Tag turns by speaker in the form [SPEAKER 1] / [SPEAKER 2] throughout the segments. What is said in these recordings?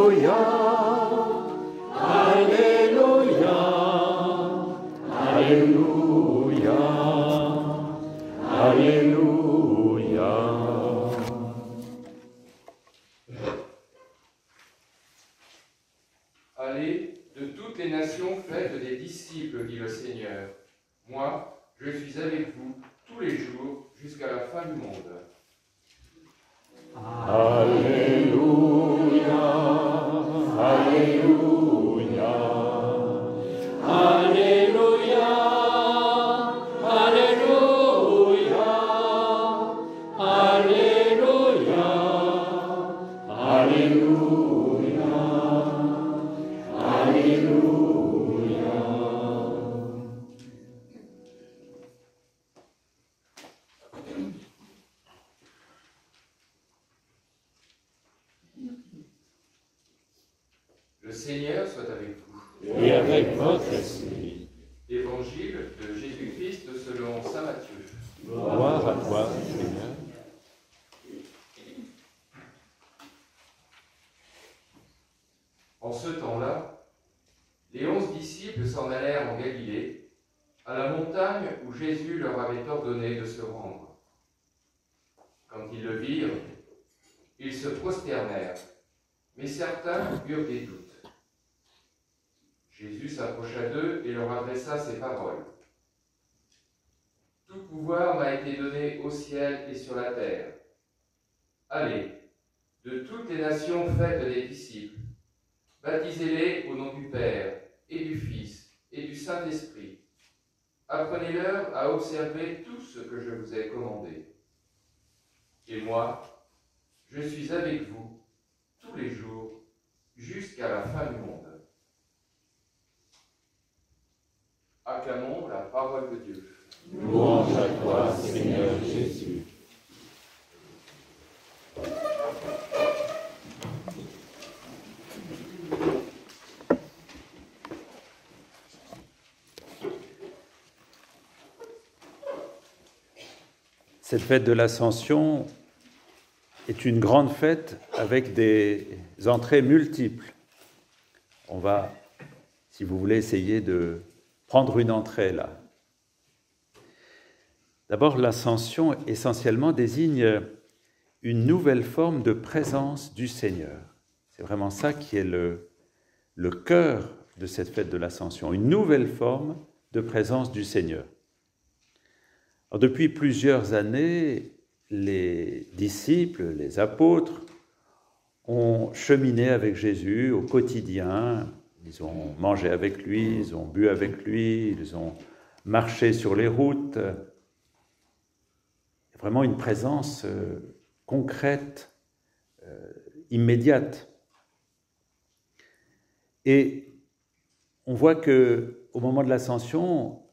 [SPEAKER 1] Alléluia, Alléluia, Alléluia, Alléluia.
[SPEAKER 2] Allez, de toutes les nations, faites des disciples, dit le Seigneur. Moi, je suis avec vous tous les jours jusqu'à la fin du monde.
[SPEAKER 1] Alléluia, Alléluia, Alléluia, Alléluia, Alléluia, Alléluia, Alléluia.
[SPEAKER 2] Le Seigneur soit avec vous.
[SPEAKER 1] Et avec votre esprit.
[SPEAKER 2] Évangile de Jésus-Christ selon saint Matthieu.
[SPEAKER 1] Gloire à toi, Seigneur.
[SPEAKER 2] En ce temps-là, les 11 disciples s'en allèrent en Galilée, à la montagne où Jésus leur avait ordonné de se rendre. Quand ils le virent, ils se prosternèrent, mais certains eurent des doutes. Jésus s'approcha d'eux et leur adressa ces paroles. « Tout pouvoir m'a été donné au ciel et sur la terre. Allez, de toutes les nations faites des disciples, baptisez-les au nom du Père, et du Fils, et du Saint-Esprit. Apprenez-leur à observer tout ce que je vous ai commandé. Et moi, je suis avec vous tous les jours, jusqu'à la fin du monde. » Acclamons la parole de Dieu.
[SPEAKER 1] Louange à toi, Seigneur Jésus. Cette fête de l'Ascension est une grande fête avec des entrées multiples. On va, si vous voulez, essayer de prendre une entrée là. D'abord, l'Ascension essentiellement désigne une nouvelle forme de présence du Seigneur. C'est vraiment ça qui est le cœur de cette fête de l'Ascension, une nouvelle forme de présence du Seigneur. Alors, depuis plusieurs années, les disciples, les apôtres, ont cheminé avec Jésus au quotidien. Ils ont mangé avec lui, ils ont bu avec lui, ils ont marché sur les routes. Vraiment une présence concrète, immédiate. Et on voit qu'au moment de l'Ascension,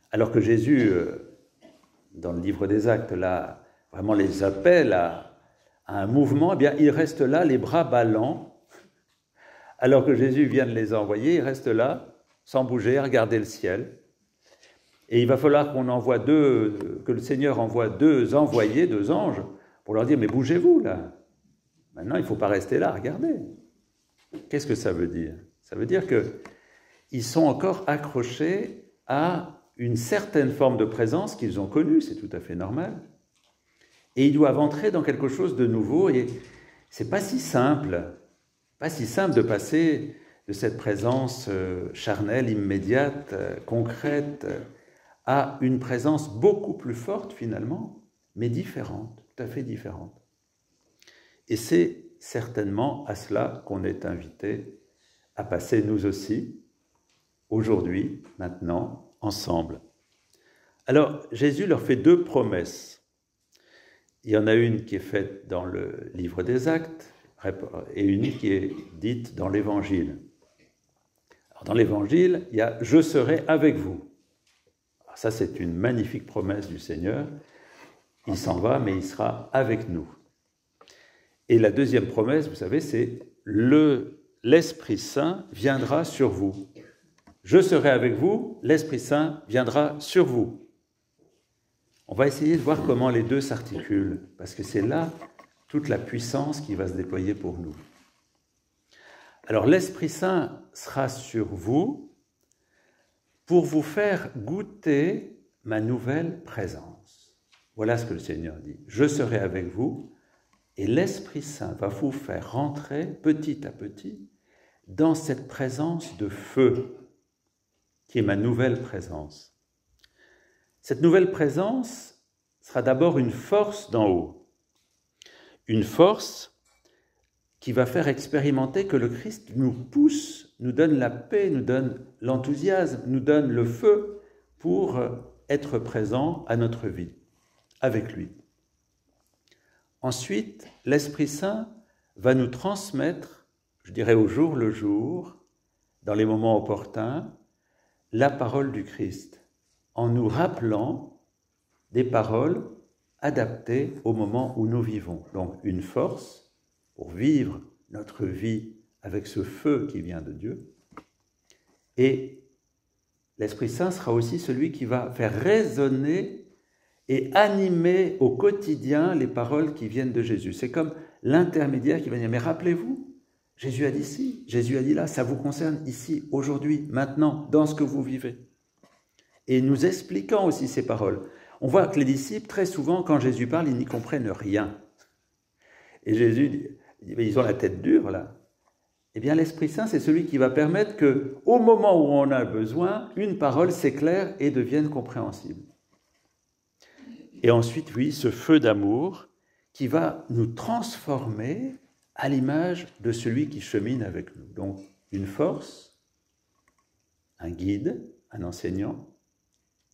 [SPEAKER 1] alors que Jésus, dans le livre des Actes, là, vraiment les appelle à un mouvement, eh bien, il reste là, les bras ballants. Alors que Jésus vient de les envoyer, il reste là, sans bouger, à regarder le ciel. Et il va falloir que le Seigneur envoie deux envoyés, deux anges, pour leur dire, mais bougez-vous là. Maintenant, il ne faut pas rester là, regardez. Qu'est-ce que ça veut dire? Ça veut dire qu'ils sont encore accrochés à une certaine forme de présence qu'ils ont connue, c'est tout à fait normal. Et ils doivent entrer dans quelque chose de nouveau, et c'est pas si simple de passer de cette présence charnelle, immédiate, concrète, à une présence beaucoup plus forte finalement, mais différente, tout à fait différente. Et c'est certainement à cela qu'on est invité à passer nous aussi, aujourd'hui, maintenant, ensemble. Alors, Jésus leur fait deux promesses. Il y en a une qui est faite dans le livre des Actes et une qui est dite dans l'Évangile. Alors, dans l'Évangile, il y a « Je serai avec vous ». Alors, ça, c'est une magnifique promesse du Seigneur. Il s'en va, mais il sera avec nous. Et la deuxième promesse, vous savez, c'est « L'Esprit Saint viendra sur vous ». Je serai avec vous, l'Esprit Saint viendra sur vous. On va essayer de voir comment les deux s'articulent, parce que c'est là toute la puissance qui va se déployer pour nous. Alors l'Esprit Saint sera sur vous pour vous faire goûter ma nouvelle présence. Voilà ce que le Seigneur dit. Je serai avec vous et l'Esprit Saint va vous faire rentrer petit à petit dans cette présence de feu qui est ma nouvelle présence. Cette nouvelle présence sera d'abord une force d'en haut. Une force qui va faire expérimenter que le Christ nous pousse, nous donne la paix, nous donne l'enthousiasme, nous donne le feu pour être présent à notre vie, avec lui. Ensuite, l'Esprit Saint va nous transmettre, je dirais au jour le jour, dans les moments opportuns, la parole du Christ, en nous rappelant des paroles adaptées au moment où nous vivons. Donc une force pour vivre notre vie avec ce feu qui vient de Dieu. Et l'Esprit Saint sera aussi celui qui va faire résonner et animer au quotidien les paroles qui viennent de Jésus. C'est comme l'intermédiaire qui va dire, mais rappelez-vous, Jésus a dit ci, Jésus a dit là, ça vous concerne ici, aujourd'hui, maintenant, dans ce que vous vivez. Et nous expliquant aussi ces paroles. On voit que les disciples, très souvent, quand Jésus parle, ils n'y comprennent rien. Et Jésus dit, ils ont la tête dure là. Eh bien, l'Esprit Saint, c'est celui qui va permettre qu'au moment où on a besoin, une parole s'éclaire et devienne compréhensible. Et ensuite, oui, ce feu d'amour qui va nous transformer à l'image de celui qui chemine avec nous. Donc, une force, un guide, un enseignant,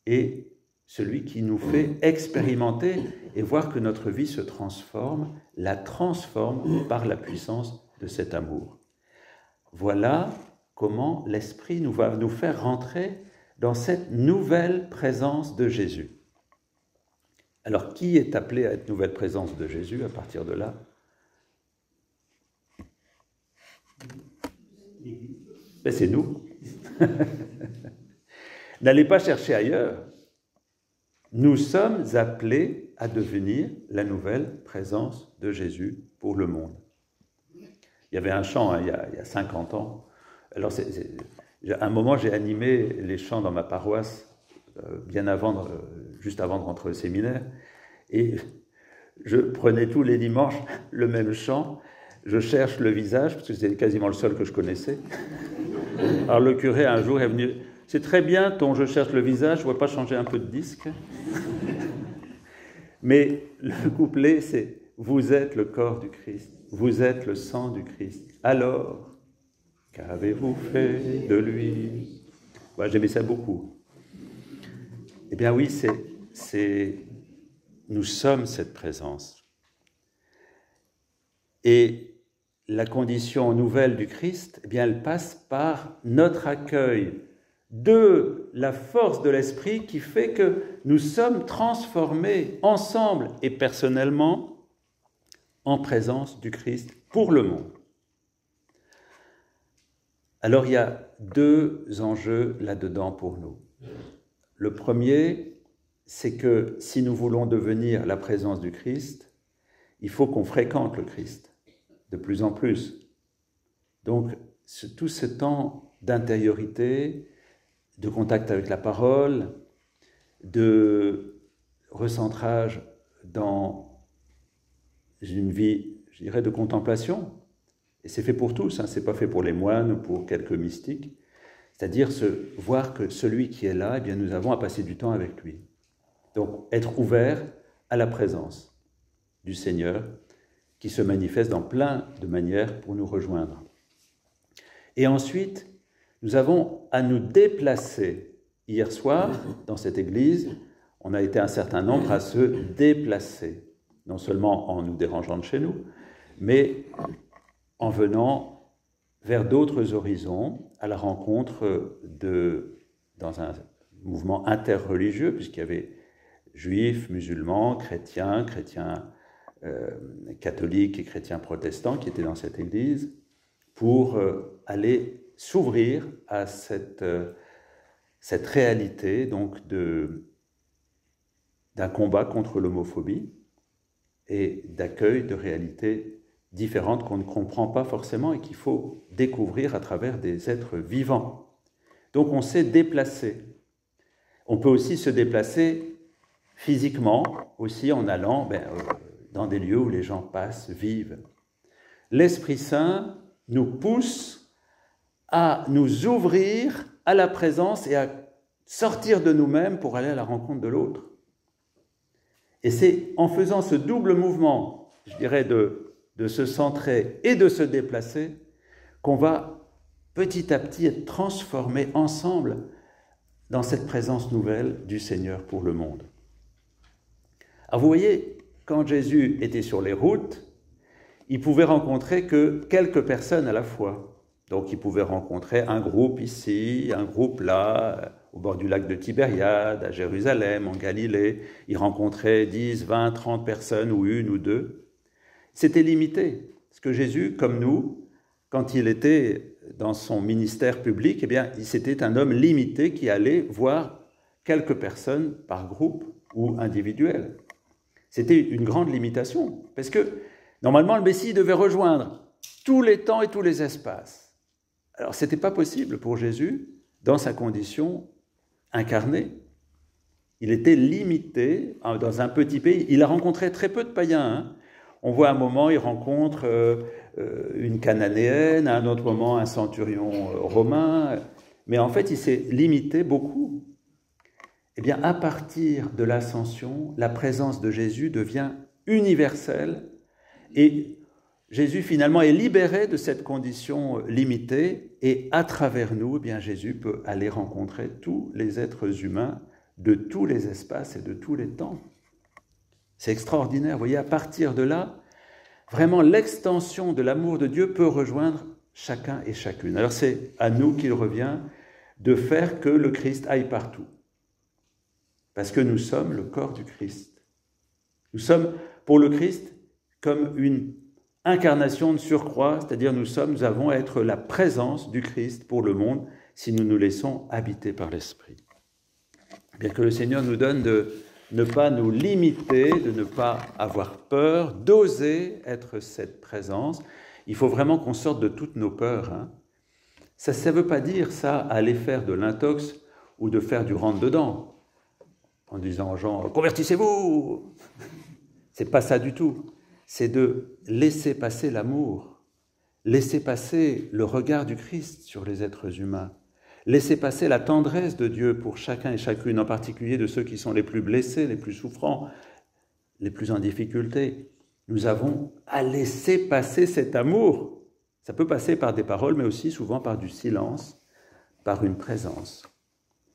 [SPEAKER 1] et celui qui nous fait expérimenter et voir que notre vie se transforme, la transforme par la puissance de cet amour. Voilà comment l'Esprit va nous faire rentrer dans cette nouvelle présence de Jésus. Alors, qui est appelé à être nouvelle présence de Jésus à partir de là? Ben, c'est nous. N'allez pas chercher ailleurs. Nous sommes appelés à devenir la nouvelle présence de Jésus pour le monde. Il y avait un chant il y a 50 ans. Alors, à un moment, j'ai animé les chants dans ma paroisse, juste avant de rentrer au séminaire. Et je prenais tous les dimanches le même chant. Je cherche le visage, parce que c'était quasiment le seul que je connaissais. Alors le curé, un jour, est venu... C'est très bien ton « je cherche le visage », je ne vois pas changer un peu de disque. Mais le couplet, c'est « vous êtes le corps du Christ, vous êtes le sang du Christ. Alors, qu'avez-vous fait de lui ?» Voilà, j'aimais ça beaucoup. Eh bien oui, nous sommes cette présence. Et la condition nouvelle du Christ, eh bien, elle passe par notre accueil de la force de l'Esprit qui fait que nous sommes transformés ensemble et personnellement en présence du Christ pour le monde. Alors, il y a deux enjeux là-dedans pour nous. Le premier, c'est que si nous voulons devenir la présence du Christ, il faut qu'on fréquente le Christ de plus en plus. Donc, tout ce temps d'intériorité, de contact avec la parole, de recentrage dans une vie, je dirais, de contemplation. Et c'est fait pour tous, c'est pas fait pour les moines ou pour quelques mystiques. C'est-à-dire voir que celui qui est là, eh bien, nous avons à passer du temps avec lui. Donc, être ouvert à la présence du Seigneur qui se manifeste dans plein de manières pour nous rejoindre. Et ensuite, nous avons à nous déplacer. Hier soir, dans cette église, on a été un certain nombre à se déplacer, non seulement en nous dérangeant de chez nous, mais en venant vers d'autres horizons, à la rencontre dans un mouvement interreligieux, puisqu'il y avait juifs, musulmans, chrétiens catholiques et chrétiens protestants qui étaient dans cette église, pour aller s'ouvrir à cette réalité donc d'un combat contre l'homophobie et d'accueil de réalité différentes qu'on ne comprend pas forcément et qu'il faut découvrir à travers des êtres vivants. Donc on s'est déplacé. On peut aussi se déplacer physiquement, aussi en allant dans des lieux où les gens passent, vivent. L'Esprit Saint nous pousse à nous ouvrir à la présence et à sortir de nous-mêmes pour aller à la rencontre de l'autre. Et c'est en faisant ce double mouvement, je dirais, de se centrer et de se déplacer, qu'on va petit à petit être transformés ensemble dans cette présence nouvelle du Seigneur pour le monde. Alors vous voyez, quand Jésus était sur les routes, il pouvait rencontrer que quelques personnes à la fois. Donc il pouvait rencontrer un groupe ici, un groupe là, au bord du lac de Tibériade, à Jérusalem, en Galilée. Il rencontrait 10, 20, 30 personnes, ou une ou deux. C'était limité. Parce que Jésus, comme nous, quand il était dans son ministère public, eh bien, c'était un homme limité qui allait voir quelques personnes par groupe ou individuel. C'était une grande limitation. Parce que, normalement, le Messie devait rejoindre tous les temps et tous les espaces. Alors, ce n'était pas possible pour Jésus, dans sa condition incarnée. Il était limité dans un petit pays. Il a rencontré très peu de païens. Hein. On voit à un moment, il rencontre une cananéenne, à un autre moment, un centurion romain. Mais en fait, il s'est limité beaucoup. Eh bien, à partir de l'ascension, la présence de Jésus devient universelle et Jésus, finalement, est libéré de cette condition limitée et à travers nous, eh bien, Jésus peut aller rencontrer tous les êtres humains de tous les espaces et de tous les temps. C'est extraordinaire. Vous voyez, à partir de là, vraiment, l'extension de l'amour de Dieu peut rejoindre chacun et chacune. Alors, c'est à nous qu'il revient de faire que le Christ aille partout. Parce que nous sommes le corps du Christ. Nous sommes, pour le Christ, comme une incarnation de surcroît, c'est-à-dire nous avons à être la présence du Christ pour le monde si nous nous laissons habiter par l'Esprit. Bien que le Seigneur nous donne de ne pas nous limiter, de ne pas avoir peur, d'oser être cette présence. Il faut vraiment qu'on sorte de toutes nos peurs. Hein. Ça ne veut pas dire ça, aller faire de l'intox ou de faire du rentre-dedans, en disant aux gens « convertissez-vous !» C'est pas ça du tout. C'est de laisser passer l'amour, laisser passer le regard du Christ sur les êtres humains, laisser passer la tendresse de Dieu pour chacun et chacune, en particulier de ceux qui sont les plus blessés, les plus souffrants, les plus en difficulté. Nous avons à laisser passer cet amour. Ça peut passer par des paroles, mais aussi souvent par du silence, par une présence.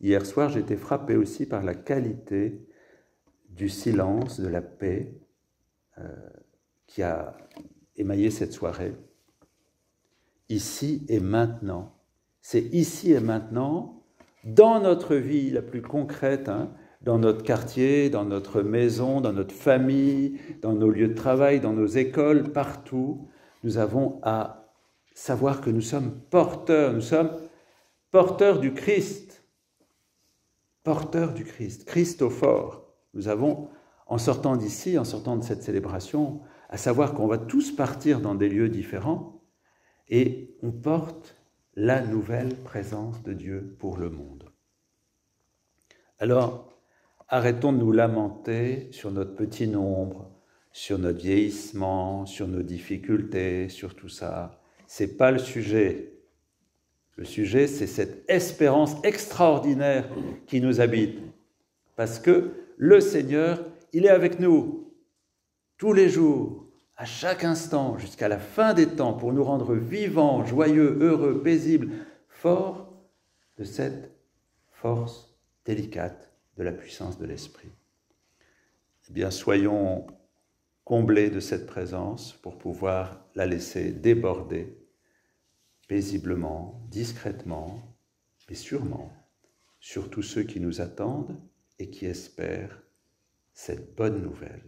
[SPEAKER 1] Hier soir, j'ai été frappé aussi par la qualité du silence, de la paix, qui a émaillé cette soirée. Ici et maintenant. C'est ici et maintenant, dans notre vie la plus concrète, hein, dans notre quartier, dans notre maison, dans notre famille, dans nos lieux de travail, dans nos écoles, partout, nous avons à savoir que nous sommes porteurs du Christ. Porteurs du Christ, Christophore. Nous avons, en sortant d'ici, en sortant de cette célébration, à savoir qu'on va tous partir dans des lieux différents et on porte la nouvelle présence de Dieu pour le monde. Alors, arrêtons de nous lamenter sur notre petit nombre, sur notre vieillissement, sur nos difficultés, sur tout ça. C'est pas le sujet. Le sujet, c'est cette espérance extraordinaire qui nous habite. Parce que le Seigneur, il est avec nous tous les jours, à chaque instant, jusqu'à la fin des temps, pour nous rendre vivants, joyeux, heureux, paisibles, forts de cette force délicate de la puissance de l'Esprit. Eh bien, soyons comblés de cette présence pour pouvoir la laisser déborder paisiblement, discrètement, mais sûrement, sur tous ceux qui nous attendent et qui espèrent cette bonne nouvelle.